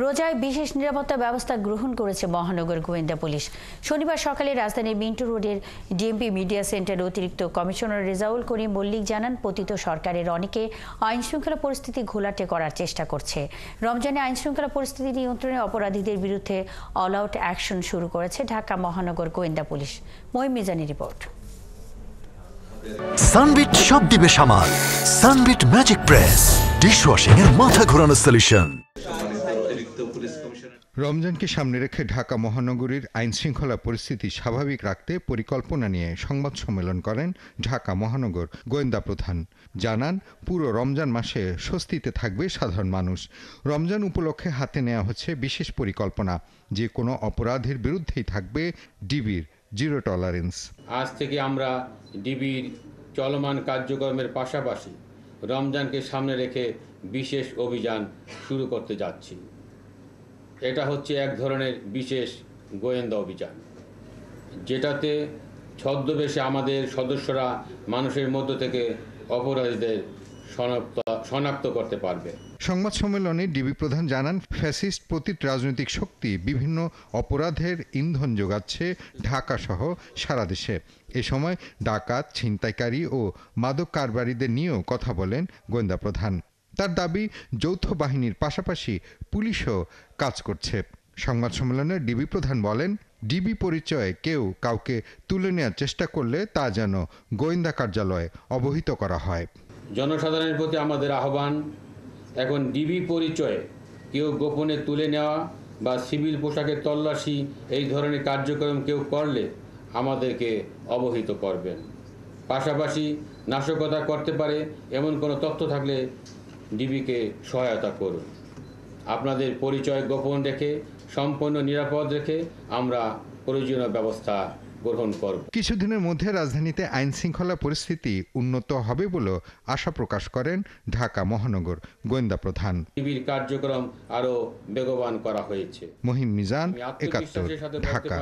রোজায় বিশেষ নিরাপত্তা ব্যবস্থা গ্রহণ করেছে মহানগর গোয়েন্দা পুলিশ। শনিবার সকালে রাজধানীর মিন্টু রোডের ডিএমপি মিডিয়া সেন্টার অতিরিক্ত কমিশনার রেজাউল করিম মল্লিক জানান, পতিত সরকারের অনেকে আইনশৃঙ্খলা পরিস্থিতি ঘোলাটে করার চেষ্টা করছে। রমজানে আইনশৃঙ্খলা পরিস্থিতি নিয়ন্ত্রণে অপরাধীদের বিরুদ্ধে অল আউট অ্যাকশন শুরু করেছে ঢাকা মহানগর গোয়েন্দা পুলিশ। মহিম মিজানের রিপোর্ট। সানবিট সব দিবে সামাল। সানবিট ম্যাজিক প্রেস ডিশওয়াশিং এর মাথা ঘোরানো সলিউশন। রমজানকে সামনে রেখে ঢাকা মহানগরীর আইনশৃঙ্খলা পরিস্থিতি স্বাভাবিক রাখতে পরিকল্পনা নিয়ে সংবাদ সম্মেলন করেন ঢাকা মহানগর গোয়েন্দা প্রধান। জানান, পুরো রমজান মাসে স্বস্তিতে থাকবে সাধারণ মানুষ। রমজান উপলক্ষে হাতে নেওয়া হচ্ছে বিশেষ পরিকল্পনা। যে কোনো অপরাধের বিরুদ্ধেই থাকবে ডিবির জিরো টলারেন্স। আজ থেকে আমরা ডিবির চলমান কার্যক্রমের পাশাপাশি রমজানকে সামনে রেখে বিশেষ অভিযান শুরু করতে যাচ্ছি। এটা হচ্ছে এক ধরনের বিশেষ গোয়েন্দা অভিযান, যেটাতে ছদ্মবেশে আমাদের সদস্যরা মানুষের মধ্য থেকে অপরাধীদের শনাক্ত করতে পারবে। সংবাদ সম্মেলনে ডিবি প্রধান জানান, ফ্যাসিস্ট পতিত রাজনৈতিক শক্তি বিভিন্ন অপরাধের ইন্ধন যোগাচ্ছে ঢাকা সহ সারা দেশে। এ সময় ডাকাত, ছিনতাইকারী ও মাদক কারবারিদের নিয়েও কথা বলেন গোয়েন্দা প্রধান। তার দাবি, যৌথ বাহিনীর পাশাপাশি পুলিশও কাজ করছে। সংবাদ সম্মেলনে ডিবি প্রধান বলেন, ডিবি পরিচয়ে কেউ কাউকে তুলে নেওয়ার চেষ্টা করলে তা যেন গোয়েন্দা কার্যালয়ে অবহিত করা হয়। জনসাধারণের প্রতি আমাদের আহ্বান, এখন ডিবি পরিচয়ে কেউ গোপনে তুলে নেওয়া বা সিভিল পোশাকে তল্লাশি এই ধরনের কার্যক্রম কেউ করলে আমাদেরকে অবহিত করবেন। পাশাপাশি নাশকতা করতে পারে এমন কোনো তথ্য থাকলে ডিবিকে সহায়তা করুন। আপনাদের পরিচয় গোপন রেখে সম্পূর্ণ নিরাপদ রেখে আমরা প্রয়োজনীয় ব্যবস্থা গ্রহণ করব। কিছুদিনের মধ্যে রাজধানীতে আইন শৃঙ্খলা পরিস্থিতি উন্নত হবে বলে আশা প্রকাশ করেন ঢাকা মহানগর গোয়েন্দা প্রধান। ডিবির কার্যক্রম আরও বেগবান করা হয়েছে। মহিম মিজান, ৭১, ঢাকা।